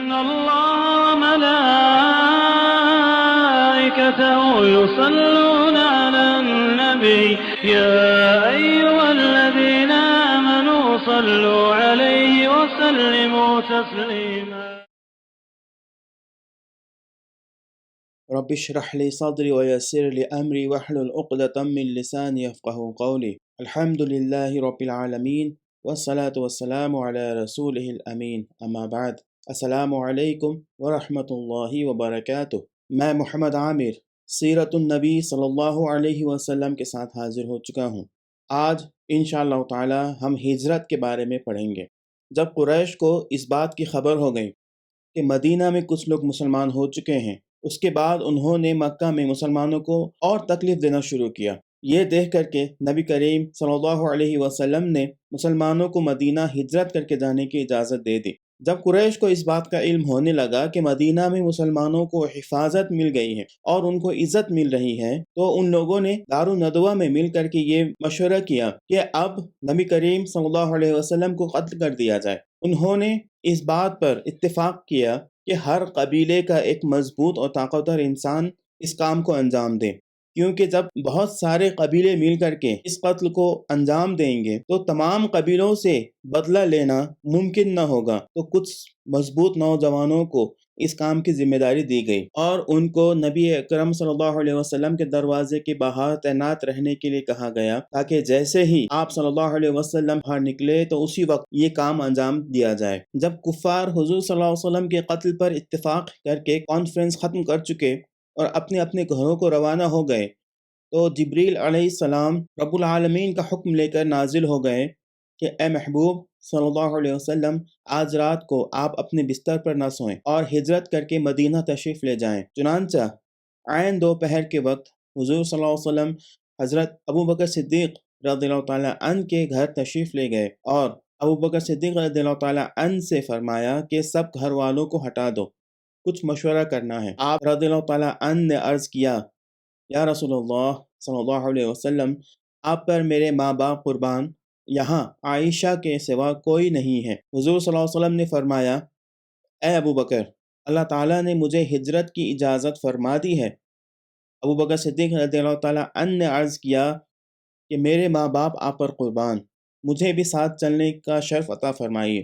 إن الله وملائكته يصلون على النبي يا أيها الذين آمنوا صلوا عليه وسلموا تسليما رب اشرح لي صدري ويسر لي أمري واحلل عقدة من لساني يفقهوا قولي الحمد لله رب العالمين والصلاة والسلام على رسوله الأمين أما بعد السلام علیکم ورحمۃ اللہ وبرکاتہ۔ میں محمد عامر سیرت النبی صلی اللہ علیہ وسلم کے ساتھ حاضر ہو چکا ہوں۔ آج انشاءاللہ تعالی ہم ہجرت کے بارے میں پڑھیں گے۔ جب قریش کو اس بات کی خبر ہو گئی کہ مدینہ میں کچھ لوگ مسلمان ہو چکے ہیں، اس کے بعد انہوں نے مکہ میں مسلمانوں کو اور تکلیف دینا شروع کیا۔ یہ دیکھ کر کے نبی کریم صلی اللہ علیہ وسلم نے مسلمانوں کو مدینہ ہجرت کر کے جانے کی اجازت دے دی۔ جب قریش کو اس بات کا علم ہونے لگا کہ مدینہ میں مسلمانوں کو حفاظت مل گئی ہے اور ان کو عزت مل رہی ہے، تو ان لوگوں نے دارالندوہ میں مل کر کے یہ مشورہ کیا کہ اب نبی کریم صلی اللہ علیہ وسلم کو قتل کر دیا جائے۔ انہوں نے اس بات پر اتفاق کیا کہ ہر قبیلے کا ایک مضبوط اور طاقتور انسان اس کام کو انجام دے، کیونکہ جب بہت سارے قبیلے مل کر کے اس قتل کو انجام دیں گے تو تمام قبیلوں سے بدلہ لینا ممکن نہ ہوگا۔ تو کچھ مضبوط نوجوانوں کو اس کام کی ذمہ داری دی گئی اور ان کو نبی اکرم صلی اللہ علیہ وسلم کے دروازے کے باہر تعینات رہنے کے لیے کہا گیا، تاکہ جیسے ہی آپ صلی اللہ علیہ وسلم باہر نکلے تو اسی وقت یہ کام انجام دیا جائے۔ جب کفار حضور صلی اللہ علیہ وسلم کے قتل پر اتفاق کر کے کانفرنس ختم کر چکے اور اپنے اپنے گھروں کو روانہ ہو گئے، تو جبریل علیہ السلام رب العالمین کا حکم لے کر نازل ہو گئے کہ اے محبوب صلی اللہ علیہ وسلم، آج رات کو آپ اپنے بستر پر نہ سوئیں اور ہجرت کر کے مدینہ تشریف لے جائیں۔ چنانچہ عین دوپہر کے وقت حضور صلی اللہ علیہ وسلم حضرت ابوبکر صدیق رضی اللہ تعالیٰ عنہ کے گھر تشریف لے گئے اور ابوبکر صدیق رضی اللہ تعالیٰ عنہ سے فرمایا کہ سب گھر والوں کو ہٹا دو، کچھ مشورہ کرنا ہے۔ آپ رضی اللہ تعالیٰ عنہ نے عرض کیا، یا رسول اللہ صلی اللہ علیہ وسلم، آپ پر میرے ماں باپ قربان، یہاں عائشہ کے سوا کوئی نہیں ہے۔ حضور صلی اللہ علیہ وسلم نے فرمایا، اے ابوبکر، اللہ تعالیٰ نے مجھے ہجرت کی اجازت فرما دی ہے۔ ابوبکر صدیق رضی اللہ تعالیٰ عنہ نے عرض کیا کہ میرے ماں باپ آپ پر قربان، مجھے بھی ساتھ چلنے کا شرف عطا فرمائیے۔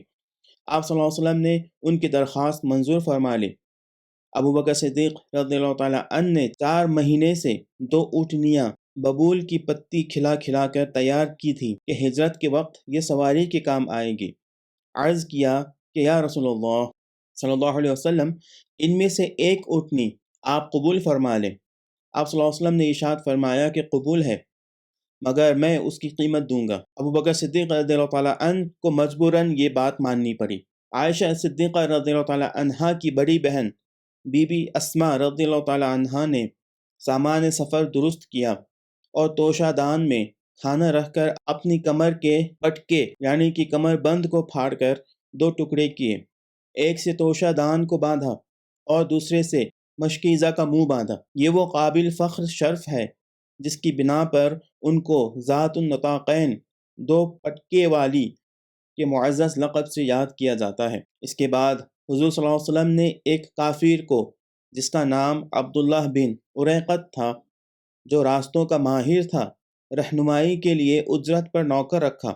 آپ صلی اللہ علیہ وسلم نے ان کی درخواست منظور فرما لی۔ ابوبکر صدیق رضی اللہ تعالیٰ عنہ نے 4 مہینے سے 2 اونٹنیاں ببول کی پتی کھلا کھلا کر تیار کی تھی کہ ہجرت کے وقت یہ سواری کے کام آئے گی۔ عرض کیا کہ یا رسول اللہ صلی اللہ علیہ وسلم، ان میں سے ایک اونٹنی آپ قبول فرما لیں۔ آپ صلی اللہ علیہ وسلم نے ارشاد فرمایا کہ قبول ہے، مگر میں اس کی قیمت دوں گا۔ ابوبکر صدیق رضی اللہ تعالیٰ عنہ کو مجبوراً یہ بات ماننی پڑی۔ عائشہ صدیقہ رضی اللہ تعالیٰ عنہا کی بڑی بہن بی بی اسماء رضی اللہ تعالیٰ عنہا نے سامان سفر درست کیا اور توشہ دان میں کھانا رکھ کر اپنی کمر کے پٹکے یعنی کہ کمر بند کو پھاڑ کر 2 ٹکڑے کیے، ایک سے توشہ دان کو باندھا اور دوسرے سے مشکیزہ کا منہ باندھا۔ یہ وہ قابل فخر شرف ہے جس کی بنا پر ان کو ذات النطاقین 2 پٹکے والی کے معزز لقب سے یاد کیا جاتا ہے۔ اس کے بعد حضور صلی اللہ علیہ وسلم نے ایک کافر کو جس کا نام عبداللہ بن اریقط تھا، جو راستوں کا ماہر تھا، رہنمائی کے لیے اجرت پر نوکر رکھا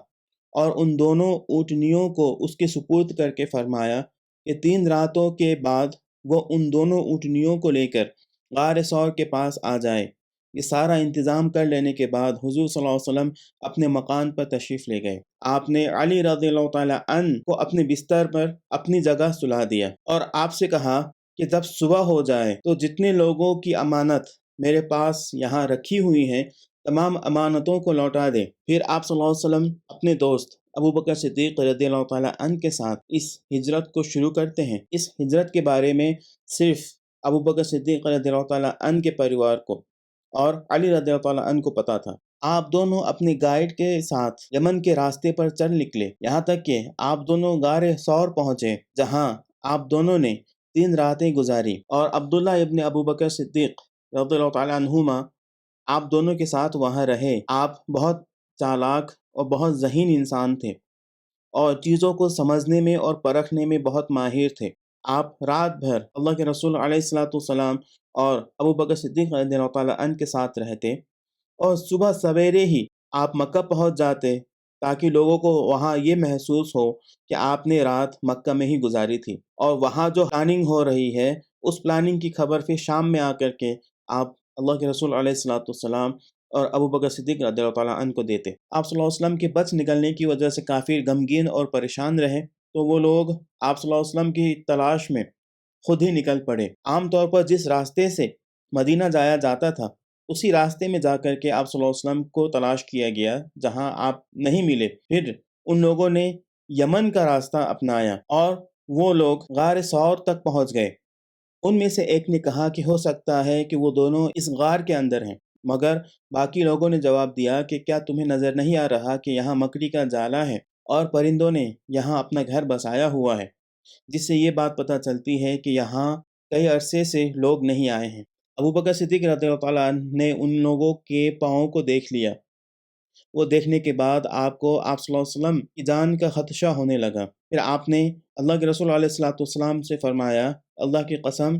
اور ان دونوں اونٹنیوں کو اس کے سپرد کر کے فرمایا کہ 3 راتوں کے بعد وہ ان دونوں اونٹنیوں کو لے کر غار ثور کے پاس آ جائے۔ یہ سارا انتظام کر لینے کے بعد حضور صلی اللہ علیہ وسلم اپنے مکان پر تشریف لے گئے۔ آپ نے علی رضی اللہ تعالیٰ عنہ کو اپنے بستر پر اپنی جگہ سلا دیا اور آپ سے کہا کہ جب صبح ہو جائے تو جتنے لوگوں کی امانت میرے پاس یہاں رکھی ہوئی ہیں تمام امانتوں کو لوٹا دیں۔ پھر آپ صلی اللہ علیہ وسلم اپنے دوست ابوبکر صدیق رضی اللہ تعالیٰ عنہ کے ساتھ اس ہجرت کو شروع کرتے ہیں۔ اس ہجرت کے بارے میں صرف ابوبکر صدیق رضی اللہ تعالیٰ عنہ کے پریوار کو اور علی رضی اللہ تعالیٰ عنہ کو پتا تھا۔ آپ دونوں اپنے گائیڈ کے ساتھ یمن کے راستے پر چل نکلے، یہاں تک کہ آپ دونوں غار ثور پہنچے، جہاں آپ دونوں نے 3 راتیں گزاری اور عبداللہ ابن ابوبکر صدیق رضی اللہ تعالیٰ عنہما آپ دونوں کے ساتھ وہاں رہے۔ آپ بہت چالاک اور بہت ذہین انسان تھے اور چیزوں کو سمجھنے میں اور پرکھنے میں بہت ماہر تھے۔ آپ رات بھر اللہ کے رسول علیہ الصلوۃ والسلام اور ابو بکر صدیق رضی اللہ تعالیٰ عنہ کے ساتھ رہتے، اور صبح سویرے ہی آپ مکہ پہنچ جاتے تاکہ لوگوں کو وہاں یہ محسوس ہو کہ آپ نے رات مکہ میں ہی گزاری تھی، اور وہاں جو پلاننگ ہو رہی ہے اس پلاننگ کی خبر پھر شام میں آ کر کے آپ اللہ کے رسول علیہ الصلوۃ والسلام اور ابو بکر صدیق رضی اللہ تعالیٰ عنہ کو دیتے۔ آپ صلی اللہ علیہ وسلم کے بچ نکلنے کی وجہ سے کافی غمگین اور پریشان رہے، تو وہ لوگ آپ صلی اللہ علیہ وسلم کی تلاش میں خود ہی نکل پڑے۔ عام طور پر جس راستے سے مدینہ جایا جاتا تھا اسی راستے میں جا کر کے آپ صلی اللہ علیہ وسلم کو تلاش کیا گیا، جہاں آپ نہیں ملے پھر ان لوگوں نے یمن کا راستہ اپنایا اور وہ لوگ غار ثور تک پہنچ گئے۔ ان میں سے ایک نے کہا کہ ہو سکتا ہے کہ وہ دونوں اس غار کے اندر ہیں، مگر باقی لوگوں نے جواب دیا کہ کیا تمہیں نظر نہیں آ رہا کہ یہاں مکڑی کا جالا ہے اور پرندوں نے یہاں اپنا گھر بسایا ہوا ہے، جس سے یہ بات پتہ چلتی ہے کہ یہاں کئی عرصے سے لوگ نہیں آئے ہیں۔ ابو بکر صدیق رضی اللہ تعالیٰ عنہ نے ان لوگوں کے پاؤں کو دیکھ لیا۔ وہ دیکھنے کے بعد آپ کو آپ صلی اللہ علیہ وسلم کی جان کا خدشہ ہونے لگا۔ پھر آپ نے اللہ کے رسول علیہ الصلوۃ والسلام سے فرمایا، اللہ کی قسم،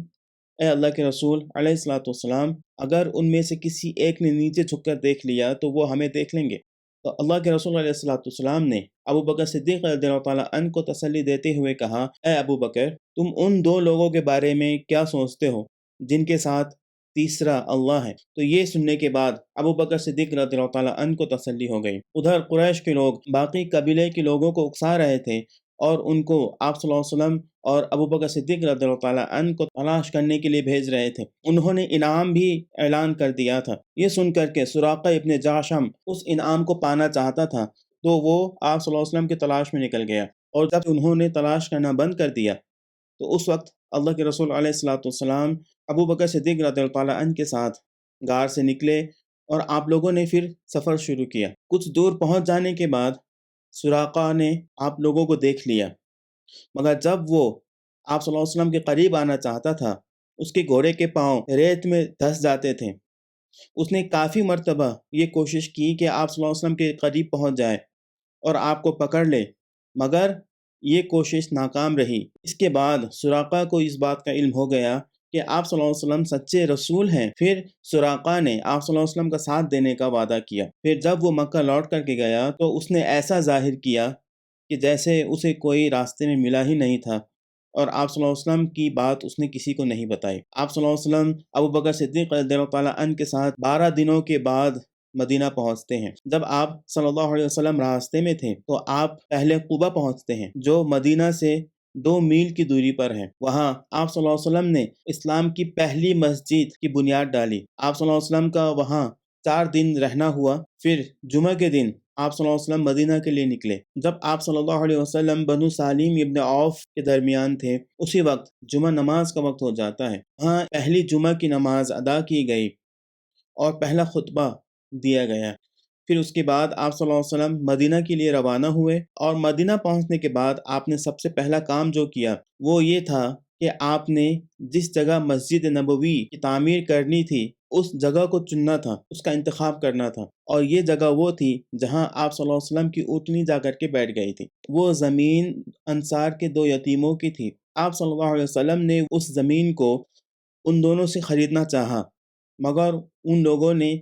اے اللہ کے رسول علیہ الصلوۃ والسلام، اگر ان میں سے کسی ایک نے نیچے جھک کر دیکھ لیا تو وہ ہمیں دیکھ لیں گے۔ تو اللہ کے رسول علیہ الصلوۃ والسلام نے ابو بکر صدیق رضی اللہ تعالیٰ عنہ کو تسلی دیتے ہوئے کہا، اے ابو بکر، تم ان دو لوگوں کے بارے میں کیا سوچتے ہو جن کے ساتھ تیسرا اللہ ہے؟ تو یہ سننے کے بعد ابو بکر صدیق رضی اللہ تعالیٰ عنہ کو تسلی ہو گئی۔ ادھر قریش کے لوگ باقی قبیلے کے لوگوں کو اکسا رہے تھے اور ان کو آپ صلی اللہ علیہ وسلم اور ابو بکر صدیق رضی اللہ تعالیٰ عنہ کو تلاش کرنے کے لیے بھیج رہے تھے۔ انہوں نے انعام بھی اعلان کر دیا تھا۔ یہ سن کر کے سراقہ ابن جعشم اس انعام کو پانا چاہتا تھا، تو وہ آپ صلی اللہ علیہ وسلم کی تلاش میں نکل گیا، اور جب انہوں نے تلاش کرنا بند کر دیا تو اس وقت اللہ کے رسول علیہ الصلوۃ والسلام ابو بکر صدیق رضی اللہ تعالیٰ عنہ کے ساتھ غار سے نکلے اور آپ لوگوں نے پھر سفر شروع کیا۔ کچھ دور پہنچ جانے کے بعد سراقہ نے آپ لوگوں کو دیکھ لیا، مگر جب وہ آپ صلی اللہ علیہ وسلم کے قریب آنا چاہتا تھا اس کے گھوڑے کے پاؤں ریت میں دھس جاتے تھے۔ اس نے کافی مرتبہ یہ کوشش کی کہ آپ صلی اللہ علیہ وسلم کے قریب پہنچ جائے اور آپ کو پکڑ لے، مگر یہ کوشش ناکام رہی۔ اس کے بعد سراقہ کو اس بات کا علم ہو گیا کہ آپ صلی اللہ علیہ وسلم سچے رسول ہیں۔ پھر سراقہ نے آپ صلی اللہ علیہ وسلم کا ساتھ دینے کا وعدہ کیا۔ پھر جب وہ مکہ لوٹ کر کے گیا تو اس نے ایسا ظاہر کیا کہ جیسے اسے کوئی راستے میں ملا ہی نہیں تھا، اور آپ صلی اللہ علیہ وسلم کی بات اس نے کسی کو نہیں بتائی۔ آپ صلی اللہ علیہ وسلم ابو بکر صدیق رضی اللہ تعالیٰ عنہ کے ساتھ 12 دنوں کے بعد مدینہ پہنچتے ہیں۔ جب آپ صلی اللہ علیہ وسلم راستے میں تھے تو آپ پہلے قبا پہنچتے ہیں جو مدینہ سے 2 میل کی دوری پر ہے۔ وہاں آپ صلی اللہ علیہ وسلم نے اسلام کی پہلی مسجد کی بنیاد ڈالی۔ آپ صلی اللہ علیہ وسلم کا وہاں 4 دن رہنا ہوا۔ پھر جمعہ کے دن آپ صلی اللہ علیہ وسلم مدینہ کے لیے نکلے۔ جب آپ صلی اللہ علیہ وسلم بنو سالم ابن عوف کے درمیان تھے اسی وقت جمعہ نماز کا وقت ہو جاتا ہے۔ وہاں پہلی جمعہ کی نماز ادا کی گئی اور پہلا خطبہ دیا گیا۔ پھر اس کے بعد آپ صلی اللہ علیہ وسلم مدینہ کے لیے روانہ ہوئے، اور مدینہ پہنچنے کے بعد آپ نے سب سے پہلا کام جو کیا وہ یہ تھا کہ آپ نے جس جگہ مسجد نبوی کی تعمیر کرنی تھی اس جگہ کو چننا تھا، اس کا انتخاب کرنا تھا، اور یہ جگہ وہ تھی جہاں آپ صلی اللہ علیہ وسلم کی اونٹنی جا کر کے بیٹھ گئی تھی۔ وہ زمین انصار کے 2 یتیموں کی تھی۔ آپ صلی اللہ علیہ وسلم نے اس زمین کو ان دونوں سے خریدنا چاہا، مگر ان لوگوں نے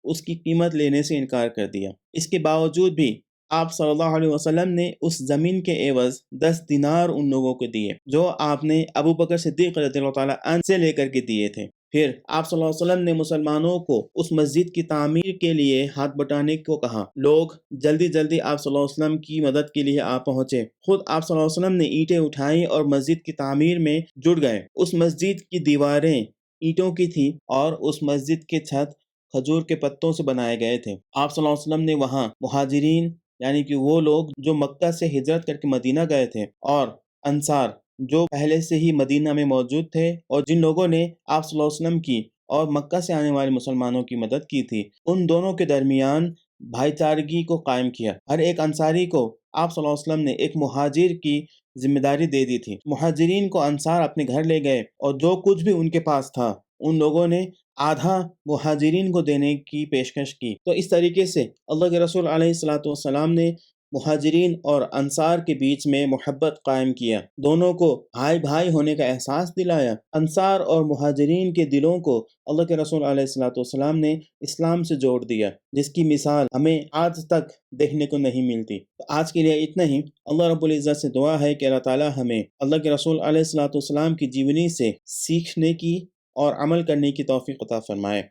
اس کی قیمت لینے سے انکار کر دیا۔ اس کے باوجود بھی آپ صلی اللہ علیہ وسلم نے اس زمین کے عوض 10 دینار ان لوگوں کو دیے جو آپ نے ابو بکر صدیق رضی اللہ تعالیٰ عنہ سے لے کر کے دیے تھے۔ پھر آپ صلی اللہ علیہ وسلم نے مسلمانوں کو اس مسجد کی تعمیر کے لیے ہاتھ بٹانے کو کہا۔ لوگ جلدی جلدی آپ صلی اللہ علیہ وسلم کی مدد کے لیے آ پہنچے۔ خود آپ صلی اللہ علیہ وسلم نے اینٹیں اٹھائیں اور مسجد کی تعمیر میں جڑ گئے۔ اس مسجد کی دیواریں اینٹوں کی تھی اور اس مسجد کے چھت کھجور کے پتوں سے بنائے گئے تھے۔ آپ صلی اللہ علیہ وسلم نے وہاں مہاجرین یعنی کہ وہ لوگ جو مکہ سے ہجرت کر کے مدینہ گئے تھے، اور انصار جو پہلے سے ہی مدینہ میں موجود تھے اور جن لوگوں نے آپ صلی اللہ علیہ وسلم کی اور مکہ سے آنے والے مسلمانوں کی مدد کی تھی، ان دونوں کے درمیان بھائی چارگی کو قائم کیا۔ ہر ایک انصاری کو آپ صلی اللہ علیہ وسلم نے ایک مہاجر کی ذمہ داری دے دی تھی۔ مہاجرین کو انصار اپنے گھر لے گئے اور جو کچھ بھی ان کے پاس تھا ان لوگوں نے آدھا مہاجرین کو دینے کی پیشکش کی۔ تو اس طریقے سے اللہ کے رسول علیہ الصلوۃ والسلام نے مہاجرین اور انصار کے بیچ میں محبت قائم کیا، دونوں کو بھائی بھائی ہونے کا احساس دلایا۔ انصار اور مہاجرین کے دلوں کو اللہ کے رسول علیہ الصلوۃ والسلام نے اسلام سے جوڑ دیا، جس کی مثال ہمیں آج تک دیکھنے کو نہیں ملتی۔ تو آج کے لیے اتنا ہی۔ اللہ رب العزت سے دعا ہے کہ اللہ تعالی ہمیں اللہ کے رسول علیہ الصلوۃ والسلام کی جیونی سے سیکھنے کی اور عمل کرنے کی توفیق عطا فرمائے،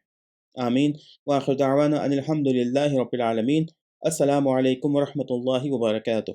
آمین۔ وآخر دعوانا ان الحمد للہ رب العالمین۔ السلام علیکم ورحمۃ اللہ وبرکاتہ۔